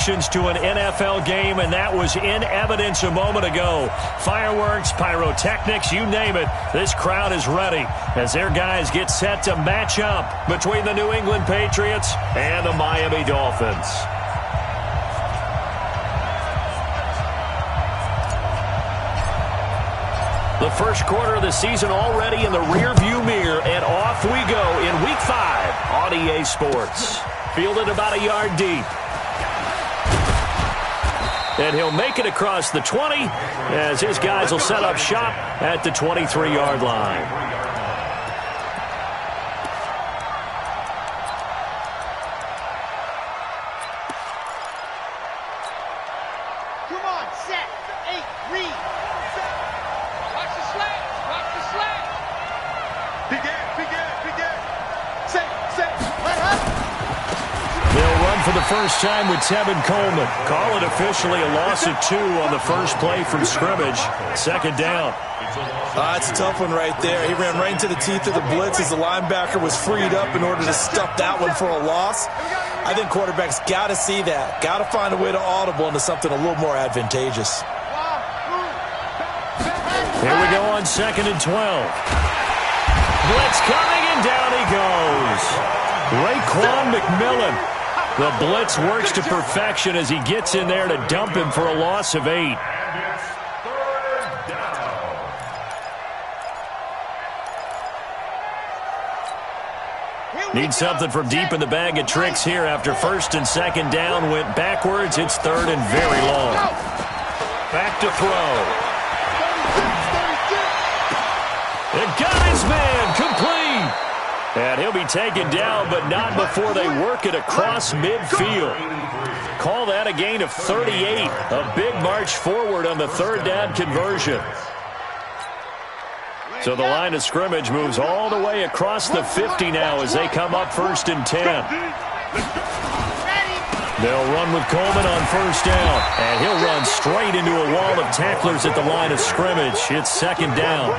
To an NFL game, and that was in evidence a moment ago. Fireworks, pyrotechnics, you name it. This crowd is ready as their guys get set to match up between the New England Patriots and the Miami Dolphins. The first quarter of the season already in the rearview mirror, and off we go in Week 5 on EA Sports. Fielded about a yard deep. And he'll make it across the 20 as his guys will set up shop at the 23-yard line. Come on, set, 8, read. Watch the slant, begin. Set, let up. They'll run for the first time with Tevin Coleman. Call it officially a loss of 2 on the first play from scrimmage. Second down. It's a tough one right there. He ran right into the teeth of the blitz as the linebacker was freed up in order to stuff that one for a loss. I think quarterbacks got to see that. Got to find a way to audible into something a little more advantageous. Here we go on 2nd and 12. Blitz coming, and down he goes. Raekwon McMillan. The blitz works to perfection as he gets in there to dump him for a loss of 8. Need something from deep in the bag of tricks here after 1st and 2nd down went backwards. It's 3rd and very long. Back to throw. It got his man complete. And he'll be taken down, but not before they work it across midfield. Call that a gain of 38. A big march forward on the 3rd down conversion. So the line of scrimmage moves all the way across the 50 now as they come up 1st and 10. They'll run with Coleman on 1st down, and he'll run straight into a wall of tacklers at the line of scrimmage. It's 2nd down.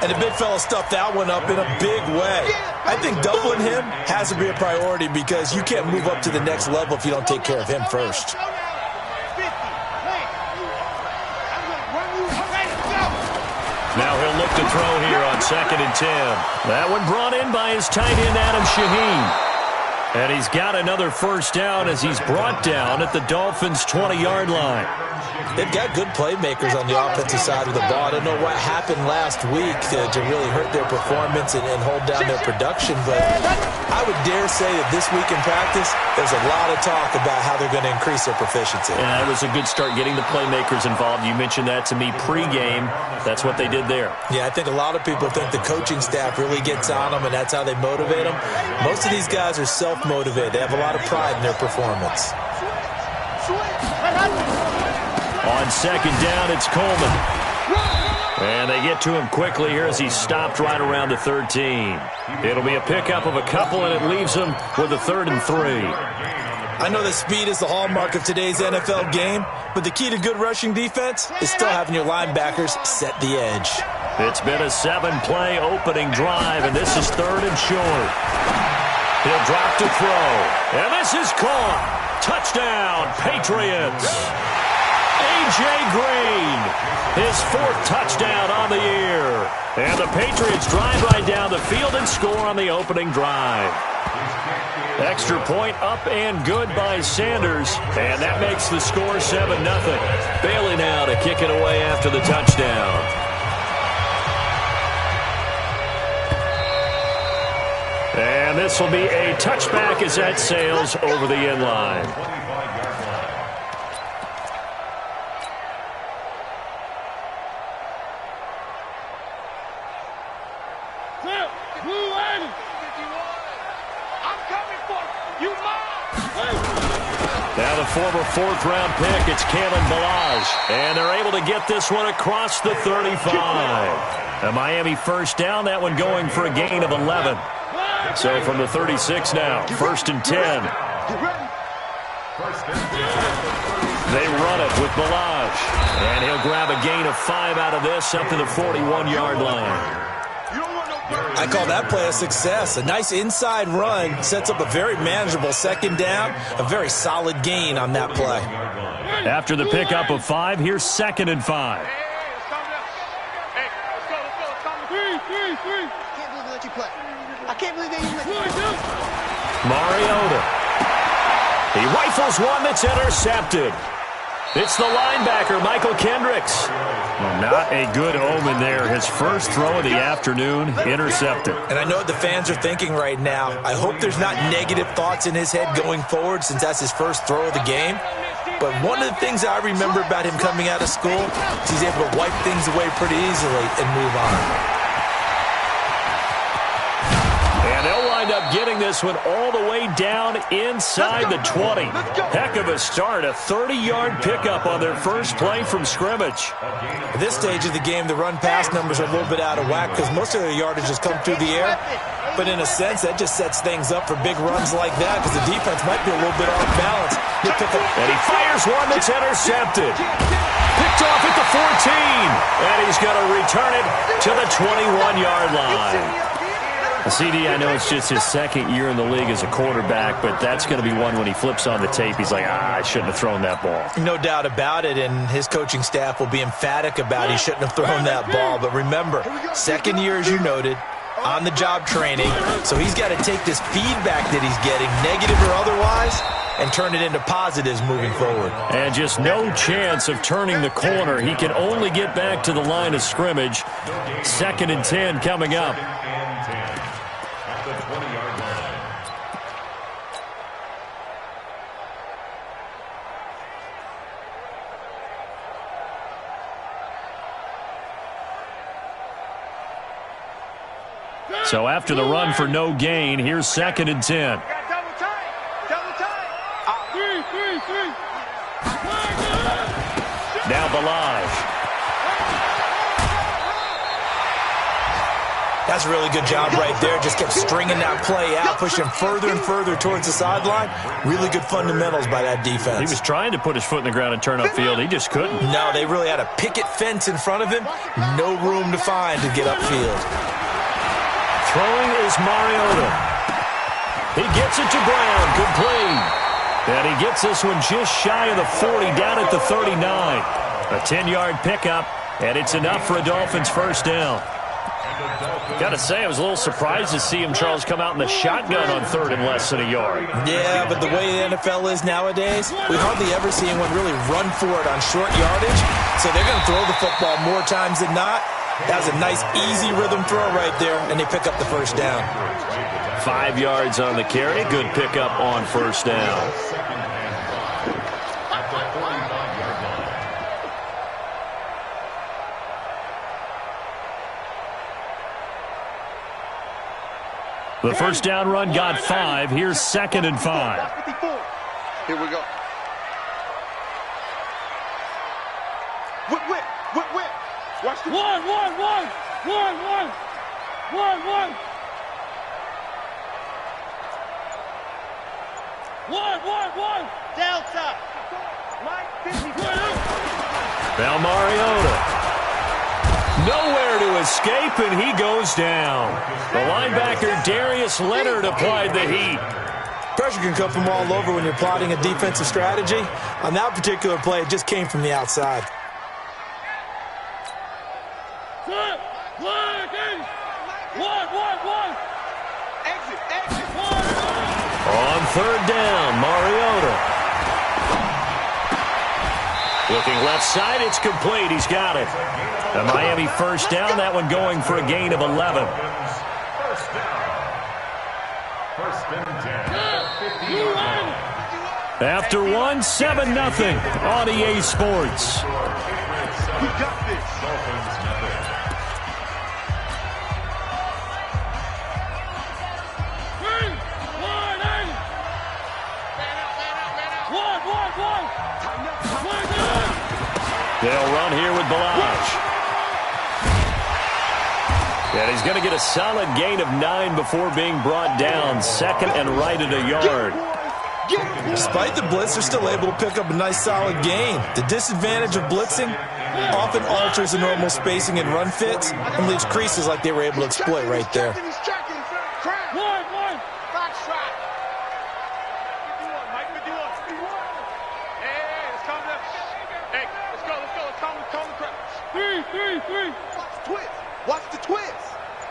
And the big fella stuffed that one up in a big way. I think doubling him has to be a priority because you can't move up to the next level if you don't take care of him first. Now he'll look to throw here on 2nd and 10. That one brought in by his tight end, Adam Shaheen. And he's got another 1st down as he's brought down at the Dolphins' 20-yard line. They've got good playmakers on the offensive side of the ball. I don't know what happened last week to really hurt their performance and hold down their production, but I would dare say that this week in practice, there's a lot of talk about how they're going to increase their proficiency. Yeah, it was a good start getting the playmakers involved. You mentioned that to me pregame. That's what they did there. Yeah, I think a lot of people think the coaching staff really gets on them, and that's how they motivate them. Most of these guys are self-motivated. They have a lot of pride in their performance. On 2nd down, it's Coleman. And they get to him quickly here as he's stopped right around the 13. It'll be a pickup of a couple, and it leaves him with a 3rd and 3. I know that speed is the hallmark of today's NFL game, but the key to good rushing defense is still having your linebackers set the edge. It's been a 7-play opening drive, and this is 3rd and short. He'll drop to throw, and this is caught. Touchdown, Patriots. A.J. Green, his 4th touchdown on the year. And the Patriots drive right down the field and score on the opening drive. Extra point up and good by Sanders, and that makes the score 7-0. Bailey now to kick it away after the touchdown. And this will be a touchback as that sails over the end line. Now the former 4th-round pick, it's Kalen Ballage. And they're able to get this one across the 35. A Miami 1st down, that one going for a gain of 11. So from the 36 now, 1st and 10. They run it with Ballage. And he'll grab a gain of 5 out of this up to the 41-yard line. I call that play a success. A nice inside run sets up a very manageable second down, a very solid gain on that play. After the pickup of 5, here's 2nd and 5. I can't believe they even let you Mariota. He rifles one that's intercepted. It's the linebacker, Michael Kendricks. Well, not a good omen there. His first throw of the afternoon, intercepted. And I know what the fans are thinking right now. I hope there's not negative thoughts in his head going forward since that's his first throw of the game. But one of the things I remember about him coming out of school is he's able to wipe things away pretty easily and move on. And they'll wind up getting this one all the way down inside the 20. Heck of a start, a 30-yard pickup on their first play from scrimmage. At this stage of the game, the run-pass numbers are a little bit out of whack because most of their yardage has come through the air. But in a sense, that just sets things up for big runs like that because the defense might be a little bit off balance. And he fires one that's intercepted. Picked off at the 14. And he's going to return it to the 21-yard line. CD, I know it's just his second year in the league as a quarterback, but that's going to be one when he flips on the tape. He's like, I shouldn't have thrown that ball. No doubt about it, and his coaching staff will be emphatic about he shouldn't have thrown that ball. But remember, second year, as you noted, on-the-job training, so he's got to take this feedback that he's getting, negative or otherwise, and turn it into positives moving forward. And just no chance of turning the corner. He can only get back to the line of scrimmage. 2nd and 10 coming up. So after the run for no gain, here's 2nd and 10. Now Balaj. That's a really good job right there. Just kept stringing that play out, pushing further and further towards the sideline. Really good fundamentals by that defense. He was trying to put his foot in the ground and turn upfield. He just couldn't. No, they really had a picket fence in front of him. No room to find to get upfield. Throwing is Mariota. He gets it to Brown. Complete. And he gets this one just shy of the 40, down at the 39. A 10-yard pickup, and it's enough for a Dolphins first down. Got to say, I was a little surprised to see him, Charles, come out in the shotgun on 3rd and less than a yard. Yeah, but the way the NFL is nowadays, we hardly ever see anyone really run for it on short yardage. So they're going to throw the football more times than not. That was a nice, easy rhythm throw right there, and they pick up the first down. 5 yards on the carry. Good pickup on first down. The first down run got 5. Here's 2nd and 5. Here we go. Whip. Watch the one. Delta. Now Mariota. Nowhere to escape, and he goes down. The linebacker, Darius Leonard, applied the heat. Pressure can come from all over when you're plotting a defensive strategy. On that particular play, it just came from the outside. On 3rd down, Mariota. Looking left side, it's complete. He's got it. A Miami first down, that one going for a gain of 11. After one, 7-0 on EA Sports. We got this. They'll run here with Balaj. And he's going to get a solid gain of 9 before being brought down. 2nd and right at a yard. Despite the blitz, they're still able to pick up a nice solid gain. The disadvantage of blitzing often alters the normal spacing and run fits and leaves creases like they were able to exploit right there. Watch the twist.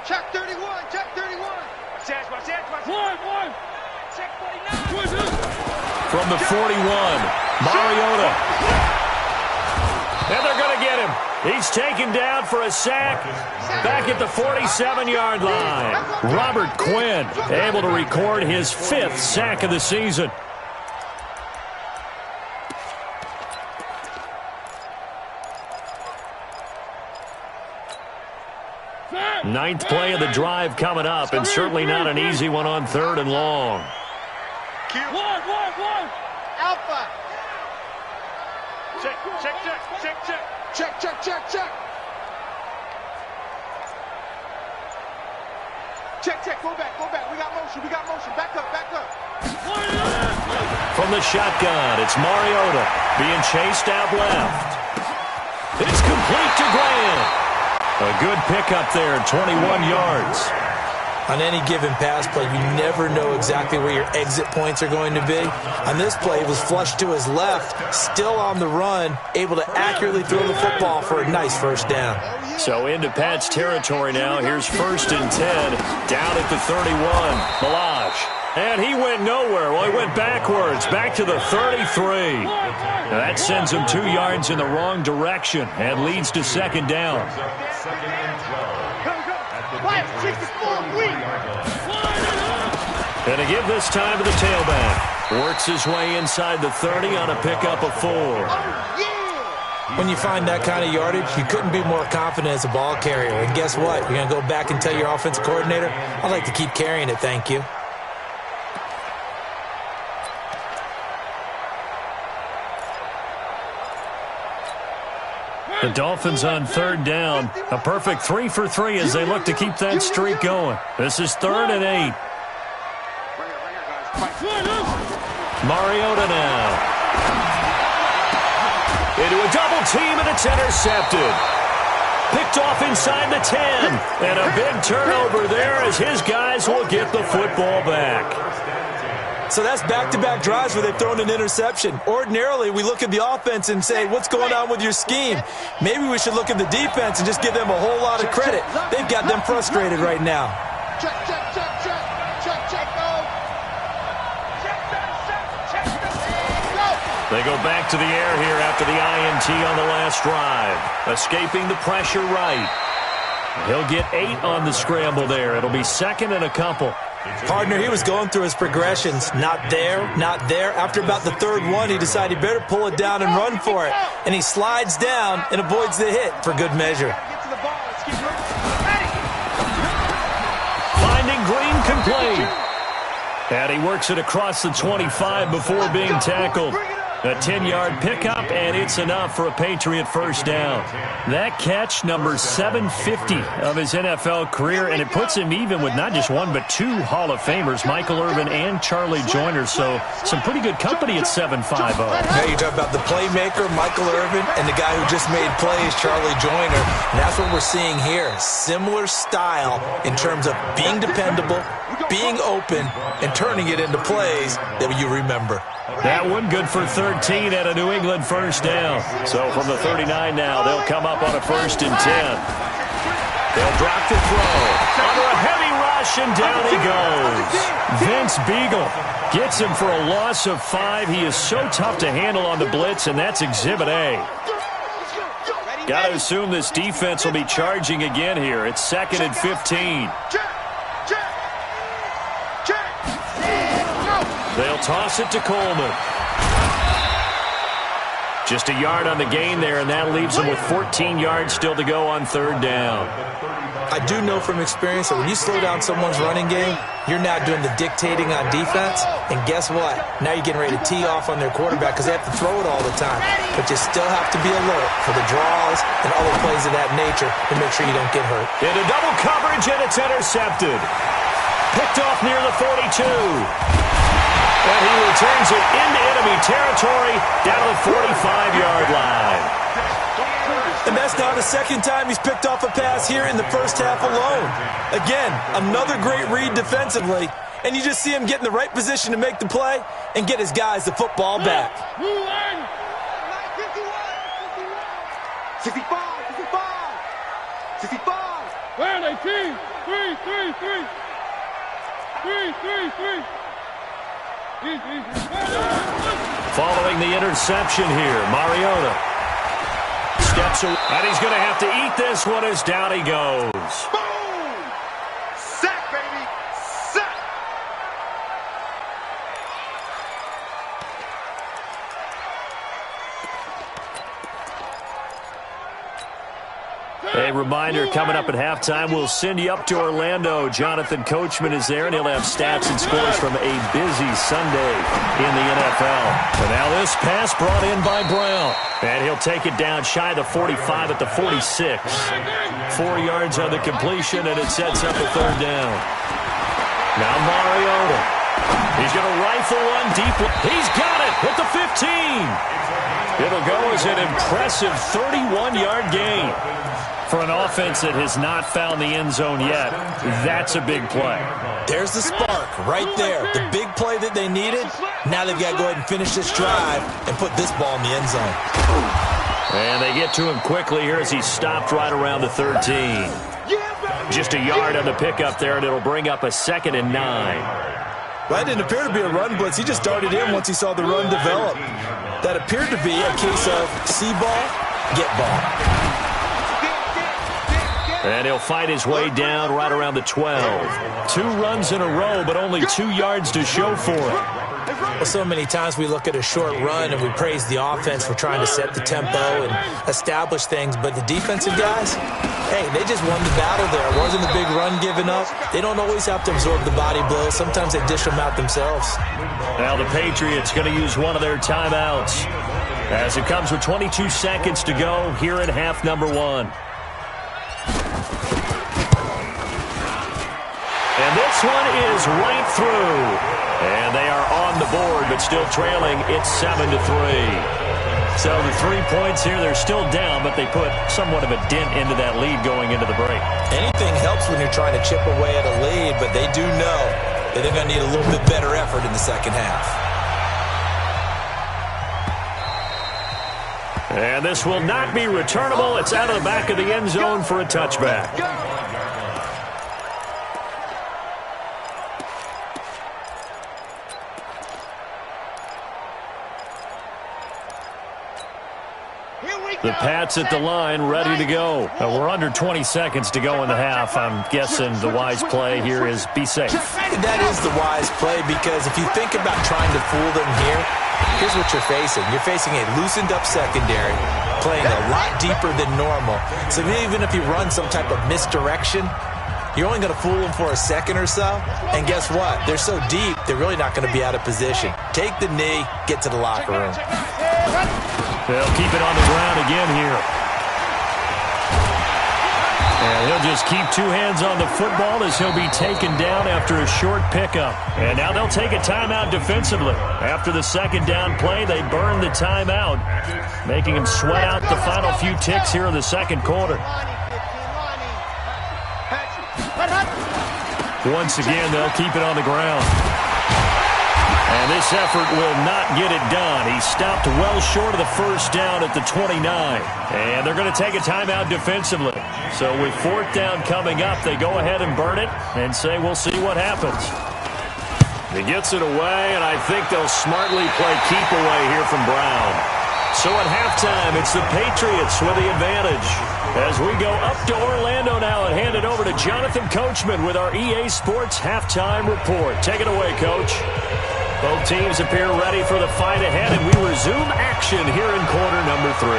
Check 31. Check 31. Watch that. One. Check 49. From the 41, Mariota. And they're going to get him. He's taken down for a sack back at the 47-yard line. Robert Quinn able to record his 5th sack of the season. Ninth play of the drive coming up, and certainly not an easy one on 3rd and long. One. Alpha. Check. Check. Go back. We got motion. Back up. From the shotgun, it's Mariota being chased out left. It's complete to Graham. A good pickup there, 21 yards. On any given pass play, you never know exactly where your exit points are going to be. On this play, it was flushed to his left, still on the run, able to accurately throw the football for a nice first down. So into Pat's territory now. Here's 1st and 10, down at the 31. Malage. And he went nowhere. Well, he went backwards, back to the 33. Now that sends him 2 yards in the wrong direction and leads to 2nd down. And to give this time to the tailback. Works his way inside the 30 on a pickup of 4. When you find that kind of yardage, you couldn't be more confident as a ball carrier. And guess what? You're going to go back and tell your offensive coordinator, I'd like to keep carrying it, thank you. The Dolphins on 3rd down. A perfect 3 for 3 as they look to keep that streak going. This is 3rd and 8. Mariota now. Into a double team, and it's intercepted. Picked off inside the 10. And a big turnover there as his guys will get the football back. So that's back-to-back drives where they've thrown an interception. Ordinarily, we look at the offense and say, what's going on with your scheme? Maybe we should look at the defense and just give them a whole lot of credit. They've got them frustrated right now. They go back to the air here after the INT on the last drive. Escaping the pressure right. He'll get 8 on the scramble there. It'll be 2nd and a couple. Partner, he was going through his progressions. Not there. After about the 3rd one, he decided he better pull it down and run for it. And he slides down and avoids the hit for good measure. Finding Green complete. And he works it across the 25 before being tackled. A 10-yard pickup, and it's enough for a Patriot first down. That catch, number 750 of his NFL career, and it puts him even with not just 1 but 2 Hall of Famers, Michael Irvin and Charlie Joyner. So some pretty good company at 750. Now you talk about the playmaker, Michael Irvin, and the guy who just made plays, Charlie Joyner. And that's what we're seeing here. Similar style in terms of being dependable, being open, and turning it into plays that you remember. That one good for 13 at a New England first down. So from the 39 now, they'll come up on a 1st and 10. They'll drop the throw. Under a heavy rush, and down he goes. Vince Beagle gets him for a loss of 5. He is so tough to handle on the blitz, and that's Exhibit A. Got to assume this defense will be charging again here. It's 2nd and 15. They'll toss it to Coleman. Just a yard on the gain there, and that leaves them with 14 yards still to go on 3rd down. I do know from experience that when you slow down someone's running game, you're now doing the dictating on defense. And guess what? Now you're getting ready to tee off on their quarterback because they have to throw it all the time. But you still have to be alert for the draws and other plays of that nature to make sure you don't get hurt. Into double coverage, and it's intercepted. Picked off near the 42. And he returns it into enemy territory down to the 45-yard line. And that's now the second time he's picked off a pass here in the first half alone. Again, another great read defensively, and you just see him get in the right position to make the play and get his guys the football back. 65, 65, 65. Where are they, team? 3, 3, 3. 3, 3, 3. Following the interception here, Mariota steps away, and he's going to have to eat this one as down he goes. Boom! Sack, baby! Sack! A reminder, coming up at halftime, we'll send you up to Orlando. Jonathan Coachman is there, and he'll have stats and scores from a busy Sunday in the NFL. And now this pass brought in by Brown. And he'll take it down shy of the 45 at the 46. 4 yards on the completion, and it sets up a third down. Now Mariota. He's going to rifle one deep. He's got it at the 15. It'll go as an impressive 31-yard gain. For an offense that has not found the end zone yet, that's a big play. There's the spark right there. The big play that they needed. Now they've got to go ahead and finish this drive and put this ball in the end zone. And they get to him quickly here as he stopped right around the 13. Just a yard on the pickup there, and it'll bring up a 2nd and 9. Well, that didn't appear to be a run blitz. He just darted in once he saw the run develop. That appeared to be a case of see ball, get ball. And he'll fight his way down right around the 12. 2 runs in a row, but only 2 yards to show for it. Well, so many times we look at a short run and we praise the offense for trying to set the tempo and establish things, but the defensive guys, hey, they just won the battle there. It wasn't a big run given up. They don't always have to absorb the body blows. Sometimes they dish them out themselves. Now the Patriots going to use one of their timeouts as it comes with 22 seconds to go here in half number 1. And this one is right through. And they are on the board, but still trailing. It's 7-3. So the 3 points here, they're still down, but they put somewhat of a dent into that lead going into the break. Anything helps when you're trying to chip away at a lead, but they do know that they're going to need a little bit better effort in the second half. And this will not be returnable. It's out of the back of the end zone for a touchback. The Pats at the line, ready to go. We're under 20 seconds to go in the half. I'm guessing the wise play here is be safe. That is the wise play, because if you think about trying to fool them here, here's what you're facing. You're facing a loosened-up secondary, playing a lot deeper than normal. So even if you run some type of misdirection, you're only going to fool them for a second or so. And guess what? They're so deep, they're really not going to be out of position. Take the knee, get to the locker room. They'll keep it on the ground again here. And he'll just keep 2 hands on the football as he'll be taken down after a short pickup. And now they'll take a timeout defensively. After the second down play, they burn the timeout, making him sweat out the final few ticks here in the second quarter. Once again, they'll keep it on the ground. And this effort will not get it done. He stopped well short of the first down at the 29. And they're going to take a timeout defensively. So with 4th down coming up, they go ahead and burn it and say, we'll see what happens. He gets it away, and I think they'll smartly play keep away here from Brown. So at halftime, it's the Patriots with the advantage. As we go up to Orlando now and hand it over to Jonathan Coachman with our EA Sports Halftime Report. Take it away, Coach. Both teams appear ready for the fight ahead, and we resume action here in quarter number 3.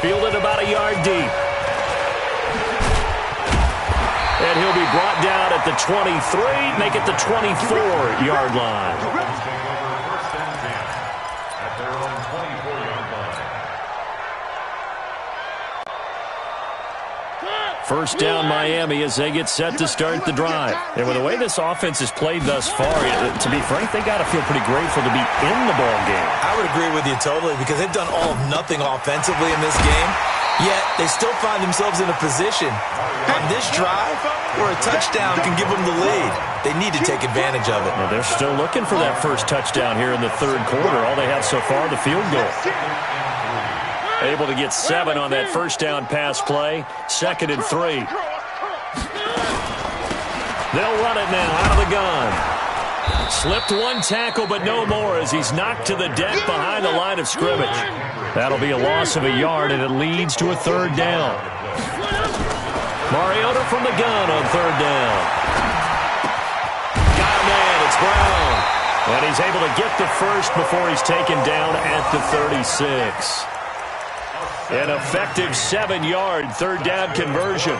Fielded about a yard deep. And he'll be brought down at the 23, make it the 24-yard line. First down Miami as they get set to start the drive. And with the way this offense has played thus far, to be frank, they got to feel pretty grateful to be in the ball game. I would agree with you totally because they've done all of nothing offensively in this game, yet they still find themselves in a position on this drive where a touchdown can give them the lead. They need to take advantage of it. Well, they're still looking for that first touchdown here in the third quarter. All they have so far, the field goal. Able to get 7 on that first down pass play. 2nd and 3. They'll run it now out of the gun. Slipped one tackle, but no more as he's knocked to the deck behind the line of scrimmage. That'll be a loss of a yard, and it leads to a third down. Mariota from the gun on third down. Got a man, it's Brown. And he's able to get the first before he's taken down at the 36. An effective 7-yard third down conversion.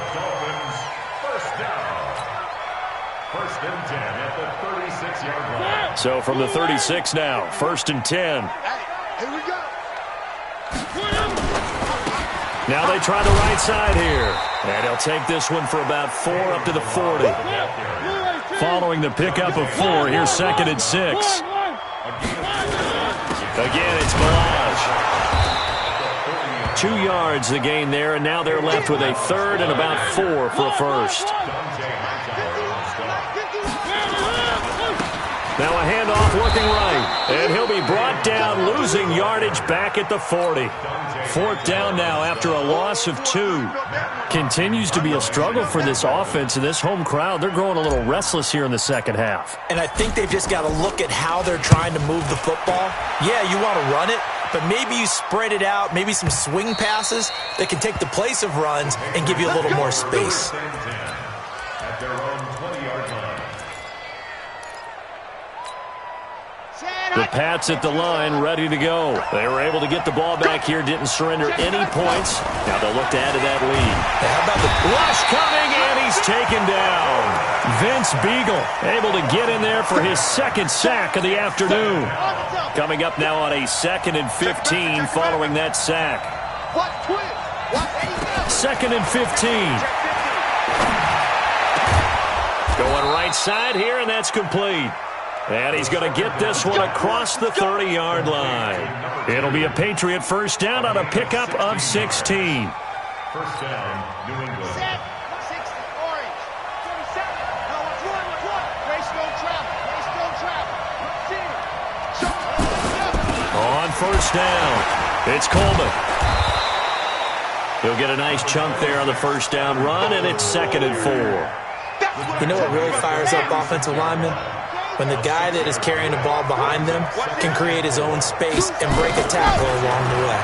First and 10 at the 36-yard line. So from the 36 now, 1st and 10. Here we go. Now they try the right side here. And he'll take this one for about 4 up to the 40. Following the pickup of 4, here's 2nd and 6. Again, it's Balaj. 2 yards the gain there, and now they're left with a third and about 4 for a first. Now a handoff looking right, and he'll be brought down, losing yardage back at the 40. 4th down now after a loss of 2. Continues to be a struggle for this offense and this home crowd. They're growing a little restless here in the second half. And I think they've just got to look at how they're trying to move the football. Yeah, you want to run it, but maybe you spread it out, maybe some swing passes that can take the place of runs and give you a little more space. At their own 20-yard line. The Pats at the line, ready to go. They were able to get the ball back here, didn't surrender any points. Now they'll look to add to that lead. How about the rush coming, and he's taken down. Vince Beagle able to get in there for his 2nd sack of the afternoon. Coming up now on a 2nd and 15 following that sack. 2nd and 15. Going right side here, and that's complete. And he's going to get this one across the 30-yard line. It'll be a Patriot first down on a pickup of 16. First down, New England. Set. 60, orange. 27. No, one. Race don't travel. Race don't travel. On first down, it's Coleman. He'll get a nice chunk there on the first down run, and it's 2nd and 4. You know what really fires up offensive linemen? When the guy that is carrying the ball behind them can create his own space and break a tackle along the way.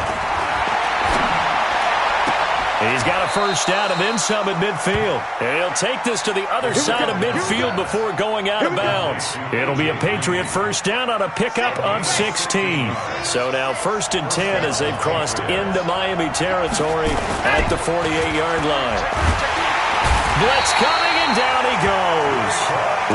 He's got a first down and then some at midfield. And he'll take this to the other side of midfield before going out of bounds. It'll be a Patriot first down on a pickup of 16. So now 1st and 10 as they've crossed into Miami territory at the 48-yard line. Blitz coming, and down he goes.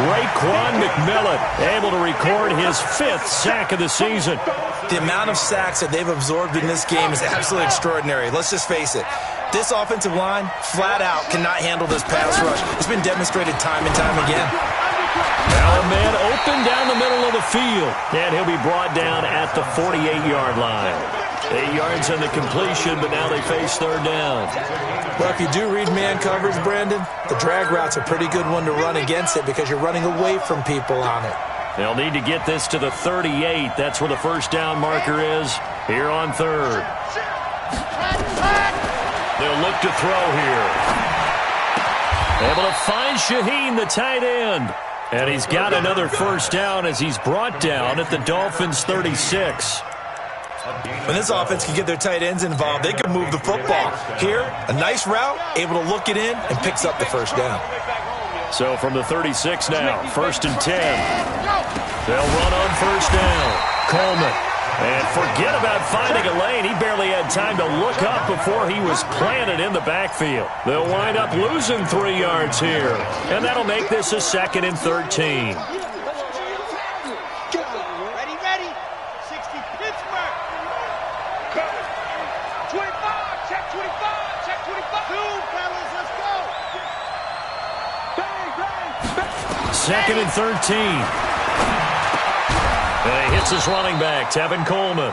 Raekwon McMillan able to record his 5th sack of the season. The amount of sacks that they've absorbed in this game is absolutely extraordinary. Let's just face it. This offensive line, flat out, cannot handle this pass rush. It's been demonstrated time and time again. Now a man open down the middle of the field. And he'll be brought down at the 48-yard line. 8 yards on the completion, but now they face third down. Well, if you do read man coverage, Brandon, the drag route's a pretty good one to run against it because you're running away from people on it. They'll need to get this to the 38. That's where the first down marker is here on third. They'll look to throw here. Able to find Shaheen, the tight end. And he's got another first down as he's brought down at the Dolphins' 36. When this offense can get their tight ends involved, they can move the football. Here, a nice route, able to look it in, and picks up the first down. So from the 36 now, 1st and 10. They'll run on first down. Coleman. And forget about finding a lane. He barely had time to look up before he was planted in the backfield. They'll wind up losing 3 yards here. And that'll make this a 2nd and 13. Ready. 60, Pittsburgh. 25, check 25, check 25. 2, fellas, let's go. 2nd and 13. And he hits his running back, Tevin Coleman.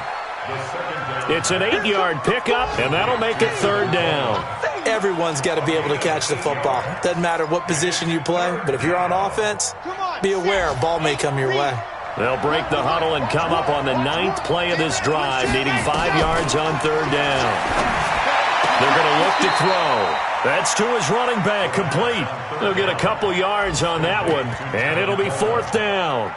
It's an 8-yard pickup, and that'll make it 3rd down. Everyone's got to be able to catch the football. Doesn't matter what position you play, but if you're on offense, be aware a ball may come your way. They'll break the huddle and come up on the 9th play of this drive, needing 5 yards on 3rd down. They're going to look to throw. That's to his running back, complete. They'll get a couple yards on that one, and it'll be 4th down.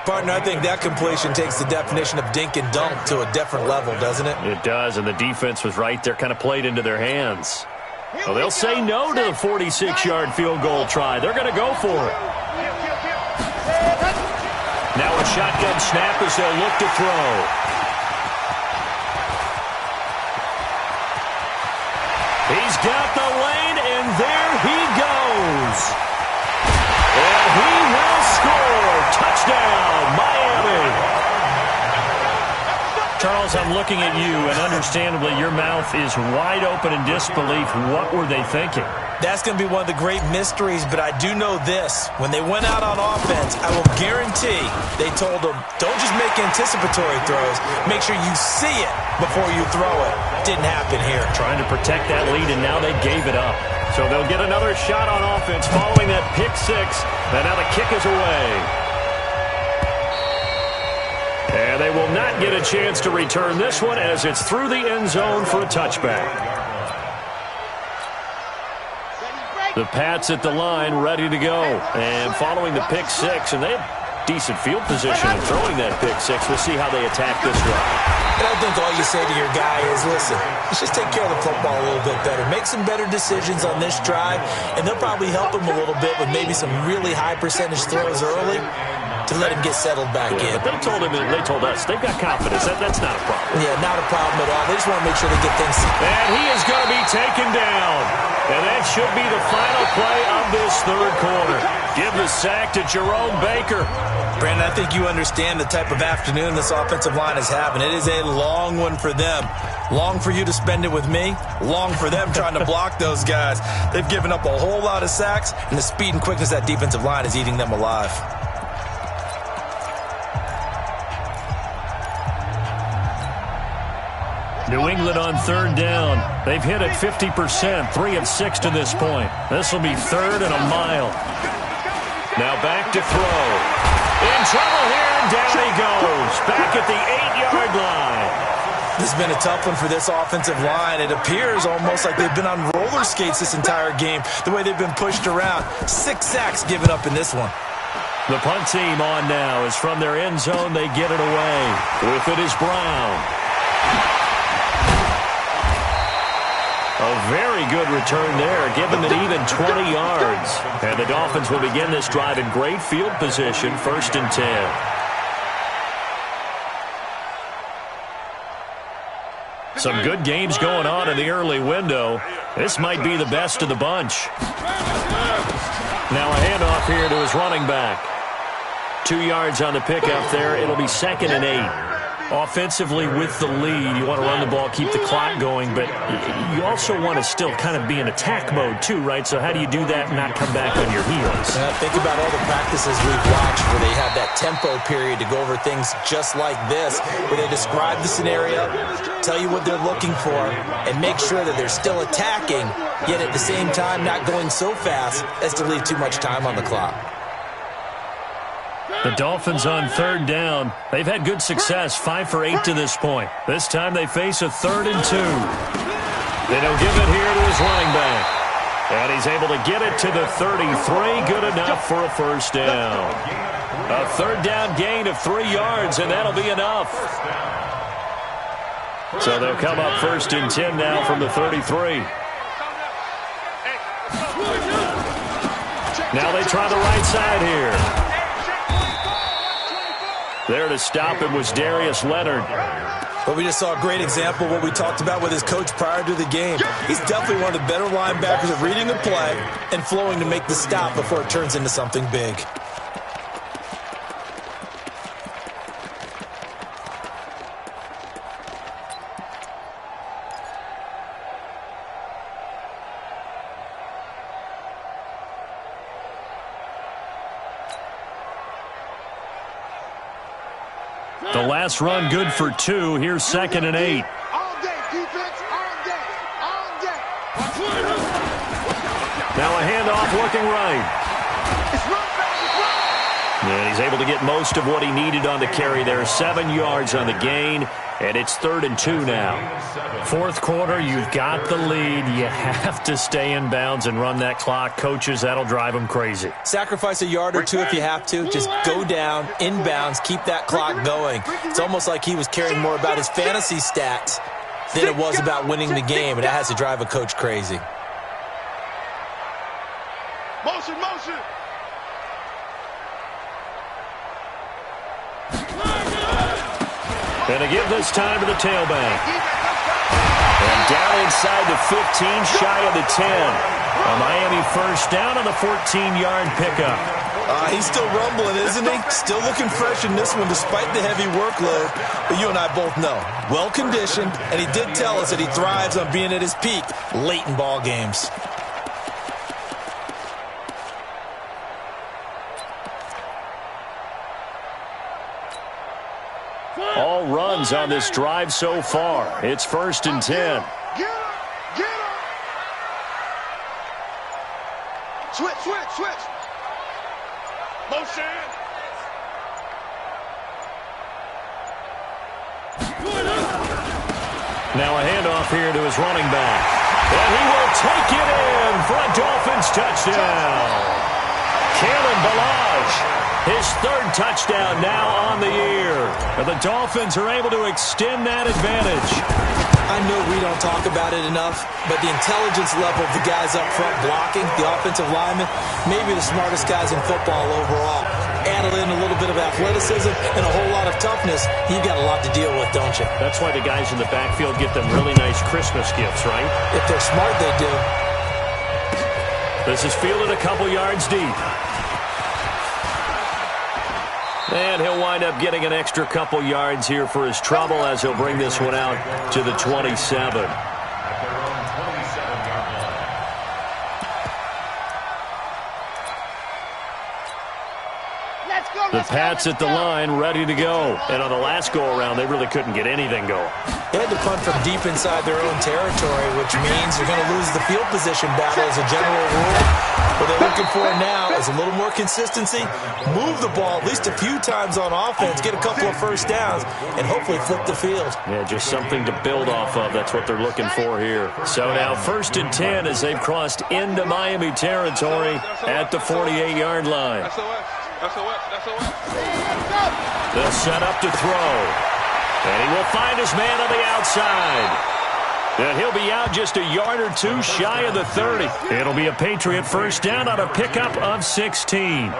Partner, I think that completion takes the definition of dink and dunk to a different level, doesn't it? It does, and the defense was right there, kind of played into their hands. Well, they'll say no to the 46-yard field goal try. They're going to go for it. Now a shotgun snap as they'll look to throw. He's got the lane, and there he goes. And he will score. Touchdown, Miami. Charles, I'm looking at you, and understandably, your mouth is wide open in disbelief. What were they thinking? That's going to be one of the great mysteries, but I do know this. When they went out on offense, I will guarantee they told them, don't just make anticipatory throws. Make sure you see it before you throw it. Didn't happen here. Trying to protect that lead, and now they gave it up. So they'll get another shot on offense following that pick six. And now the kick is away. And they will not get a chance to return this one as it's through the end zone for a touchback. The Pats at the line ready to go. And following the pick six, and they have decent field position in throwing that pick six. We'll see how they attack this drive. And I think all you say to your guy is, listen, let's just take care of the football a little bit better. Make some better decisions on this drive, and they'll probably help him a little bit with maybe some really high percentage throws early to let him get settled back in. But they told us they've got confidence. That's not a problem. Yeah, not a problem at all. They just want to make sure they get things. And he is going to be taken down. And that should be the final play of this third quarter. Give the sack to Jerome Baker. Brandon, I think you understand the type of afternoon this offensive line is having. It is a long one for them. Long for you to spend it with me. Long for them trying to block those guys. They've given up a whole lot of sacks, and the speed and quickness of that defensive line is eating them alive. New England on third down. They've hit it 50%, 3 of 6 to this point. This will be 3rd and a mile. Now back to throw. In trouble here, and down he goes. Back at the 8-yard line. This has been a tough one for this offensive line. It appears almost like they've been on roller skates this entire game, the way they've been pushed around. 6 sacks given up in this one. The punt team on now is from their end zone. They get it away. With it is Brown. A very good return there, giving it even 20 yards. And the Dolphins will begin this drive in great field position, 1st and 10. Some good games going on in the early window. This might be the best of the bunch. Now a handoff here to his running back. 2 yards on the pickup there. It'll be 2nd and 8. Offensively, with the lead, you want to run the ball, keep the clock going, but you also want to still kind of be in attack mode too, right? So how do you do that and not come back on your heels? Think about all the practices we've watched where they have that tempo period to go over things just like this, where they describe the scenario, tell you what they're looking for, and make sure that they're still attacking, yet at the same time not going so fast as to leave too much time on the clock. The Dolphins on third down. They've had good success, 5 for 8 to this point. This time they face a 3rd and 2. Then he'll give it here to his running back. And he's able to get it to the 33. Good enough for a 1st down. A 3rd down gain of 3 yards, and that'll be enough. So they'll come up 1st and 10 now from the 33. Now they try the right side here. There to stop him was Darius Leonard. But we just saw a great example of what we talked about with his coach prior to the game. He's definitely one of the better linebackers at reading the play and flowing to make the stop before it turns into something big. The last run good for 2. Here's 2nd and 8. All day, defense, all day, all day. Now a handoff looking right. It's run back, it's run. And he's able to get most of what he needed on the carry there. 7 yards on the gain, and it's 3rd and 2 now. Fourth quarter, you've got the lead. You have to stay in bounds and run that clock. Coaches, that'll drive them crazy. Sacrifice a yard or two if you have to. Just go down, inbounds, keep that clock going. It's almost like he was caring more about his fantasy stats than it was about winning the game, and that has to drive a coach crazy. Motion, motion. And to give this time to the tailback. And down inside the 15, shy of the 10. A Miami first down on the 14-yard pickup. He's still rumbling, isn't he? Still looking fresh in this one despite the heavy workload. But you and I both know, well-conditioned, and he did tell us that he thrives on being at his peak late in ball games. All runs on this drive so far. It's 1st and 10. Get him, get him. Switch, switch, switch. Motion. Now a handoff here to his running back. And he will take it in for a Dolphins touchdown. Kalen Ballage, his 3rd touchdown now on the year. And the Dolphins are able to extend that advantage. I know we don't talk about it enough, but the intelligence level of the guys up front blocking, the offensive linemen, maybe the smartest guys in football overall. Add in a little bit of athleticism and a whole lot of toughness, you've got a lot to deal with, don't you? That's why the guys in the backfield get them really nice Christmas gifts, right? If they're smart, they do. This is fielded a couple yards deep. And he'll wind up getting an extra couple yards here for his trouble as he'll bring this one out to the 27. The Pats at the line, ready to go. And on the last go-around, they really couldn't get anything going. They had to punt from deep inside their own territory, which means they're going to lose the field position battle as a general rule. What they're looking for now is a little more consistency, move the ball at least a few times on offense, get a couple of first downs, and hopefully flip the field. Yeah, just something to build off of. That's what they're looking for here. So now 1st and 10 as they've crossed into Miami territory at the 48-yard line. They'll set up to throw. And he will find his man on the outside. And he'll be out just a yard or two shy of the 30. It'll be a Patriot first down on a pickup of 16.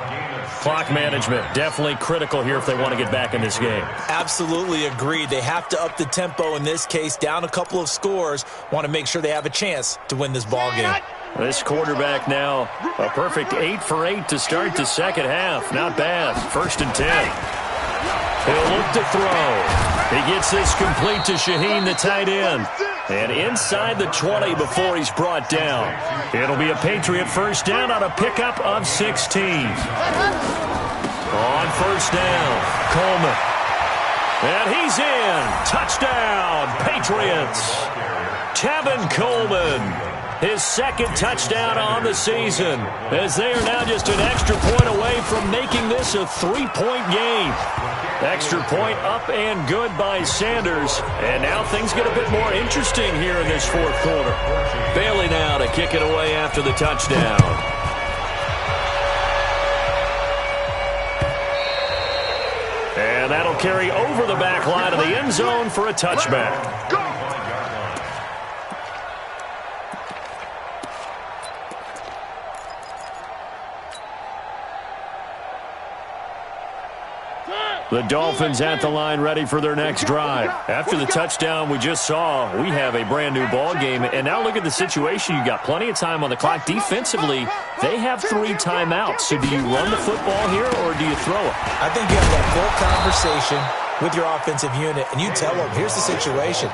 Clock management definitely critical here if they want to get back in this game. Absolutely agreed. They have to up the tempo in this case, down a couple of scores. Want to make sure they have a chance to win this ball game. This quarterback now, a perfect 8 for 8 to start the second half. Not bad. 1st and 10. He'll look to throw. He gets this complete to Shaheen, the tight end. And inside the 20 before he's brought down. It'll be a Patriot first down on a pickup of 16. On first down, Coleman. And he's in. Touchdown, Patriots. Tevin Coleman. His 2nd touchdown on the season, as they are now just an extra point away from making this a 3-point game. Extra point up and good by Sanders. And now things get a bit more interesting here in this 4th quarter. Bailey now to kick it away after the touchdown. And that'll carry over the back line of the end zone for a touchback. The Dolphins at the line ready for their next drive. After the touchdown we just saw, we have a brand new ball game. And now look at the situation. You got plenty of time on the clock. Defensively, they have 3 timeouts. So do you run the football here or do you throw it? I think you have that full conversation. with your offensive unit and you tell them, here's the situation.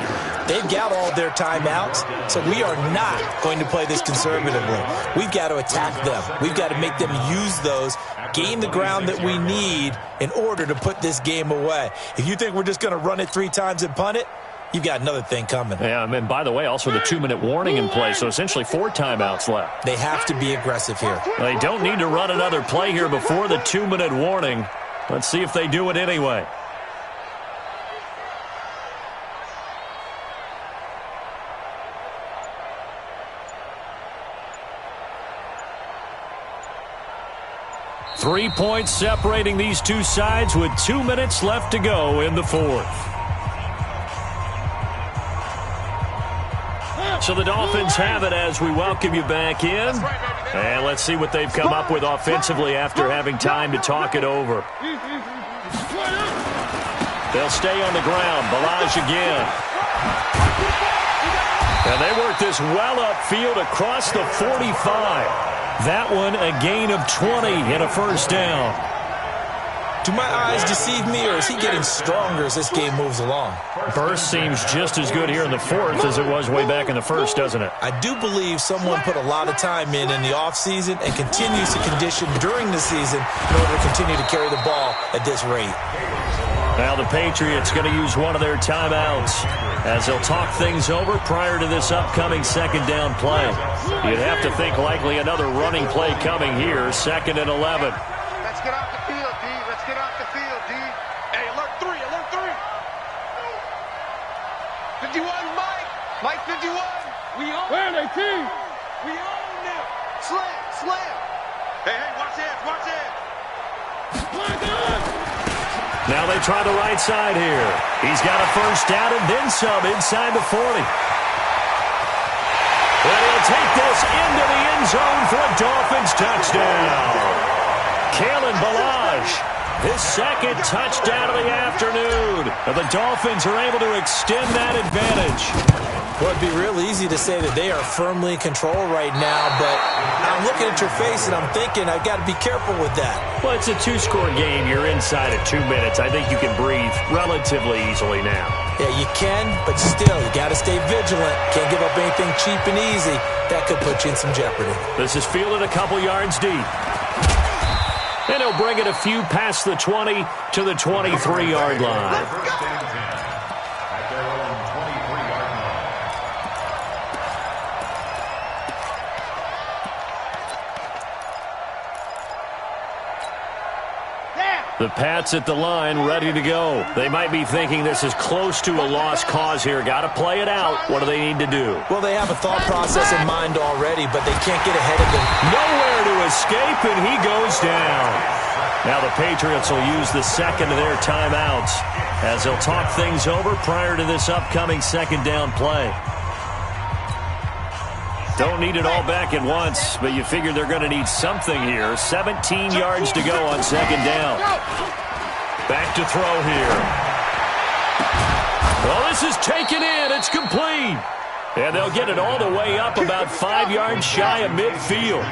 They've got all their timeouts, so we are not going to play this conservatively. We've got to attack them. We've got to make them use those, gain the ground that we need in order to put this game away. If you think we're just going to run it 3 times and punt it, you've got another thing coming. Yeah, and by the way, also the 2-minute warning in play, so essentially 4 timeouts left. They have to be aggressive here. They don't need to run another play here before the 2-minute warning. Let's see if they do it anyway. Three points separating these two sides with 2 minutes left to go in the fourth. So the Dolphins have it as we welcome you back in. And let's see what they've come up with offensively after having time to talk it over. They'll stay on the ground. Balaj again. And they work this well upfield across the 45. That one a gain of 20 and a first down. Do my eyes deceive me, or is he getting stronger as this game moves along? Burst seems just as good here in the fourth as it was way back in the first, doesn't it? I do believe someone put a lot of time in the offseason and continues to condition during the season in order to continue to carry the ball at this rate. Now the Patriots going to use one of their timeouts as they'll talk things over prior to this upcoming second down play. You'd have to think likely another running play coming here, 2nd and 11. Let's get off the field, D. Let's get off the field, D. Hey, alert 3, alert 3. 51, Mike. Mike 51. We own Where are they, team? We own them. Slam, slam. Hey, watch hands, watch hands. Now they try the right side here. He's got a first down and then some inside the 40. And he'll take this into the end zone for a Dolphins touchdown. Kalen Balaj, his second touchdown of the afternoon. And the Dolphins are able to extend that advantage. Well, it'd be real easy to say that they are firmly in control right now, but I'm looking at your face and I'm thinking I've got to be careful with that. Well, it's a 2-score game. You're inside of 2 minutes. I think you can breathe relatively easily now. Yeah, you can, but still, you got to stay vigilant. Can't give up anything cheap and easy. That could put you in some jeopardy. This is fielded a couple yards deep. And he'll bring it a few past the 20 to the 23-yard line. The Pats at the line, ready to go. They might be thinking this is close to a lost cause here. Got to play it out. What do they need to do? Well, they have a thought process in mind already, but they can't get ahead of them. Nowhere to escape, and he goes down. Now the Patriots will use the second of their timeouts as they'll talk things over prior to this upcoming second down play. Don't need it all back at once, but you figure they're going to need something here. 17 yards to go on second down. Back to throw here. Well, this is taken in. It's complete. And they'll get it all the way up about 5 yards shy of midfield.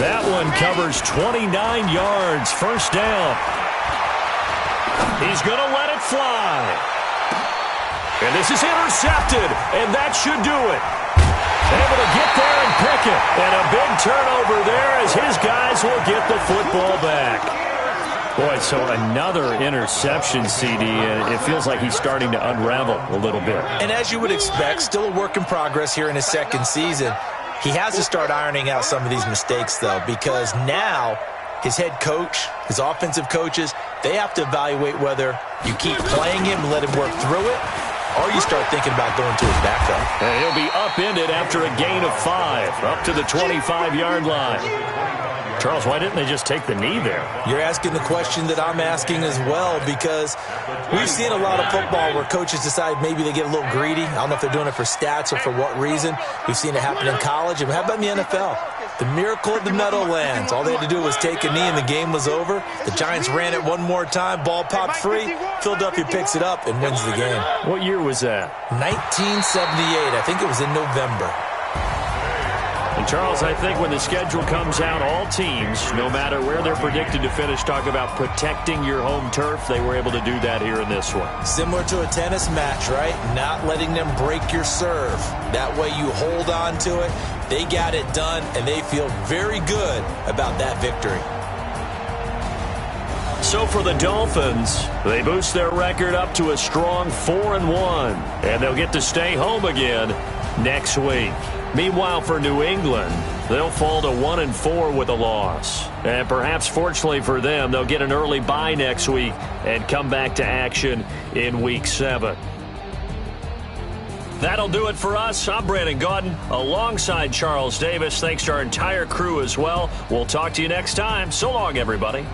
That one covers 29 yards. First down. He's going to let it fly. And this is intercepted, and that should do it. Able to get there and pick it. And a big turnover there as his guys will get the football back. Boy, so another interception, CD, and it feels like he's starting to unravel a little bit. And as you would expect, still a work in progress here in his second season. He has to start ironing out some of these mistakes, though, because now his head coach, his offensive coaches, they have to evaluate whether you keep playing him and let him work through it, or you start thinking about going to his backup. And he'll be upended after a gain of 5, up to the 25-yard line. Charles, why didn't they just take the knee there? You're asking the question that I'm asking as well, because we've seen a lot of football where coaches decide maybe they get a little greedy. I don't know if they're doing it for stats or for what reason. We've seen it happen in college. And how about in the NFL? The miracle of the Meadowlands. All they had to do was take a knee and the game was over. The Giants ran it one more time. Ball popped free. Philadelphia picks it up and wins the game. What year was that? 1978. I think it was in November. And, Charles, I think when the schedule comes out, all teams, no matter where they're predicted to finish, talk about protecting your home turf. They were able to do that here in this one. Similar to a tennis match, right? Not letting them break your serve. That way you hold on to it. They got it done, and they feel very good about that victory. So for the Dolphins, they boost their record up to a strong 4-1, and they'll get to stay home again next week. Meanwhile, for New England, they'll fall to 1-4 with a loss. And perhaps fortunately for them, they'll get an early bye next week and come back to action in Week 7. That'll do it for us. I'm Brandon Gaudin alongside Charles Davis. Thanks to our entire crew as well. We'll talk to you next time. So long, everybody.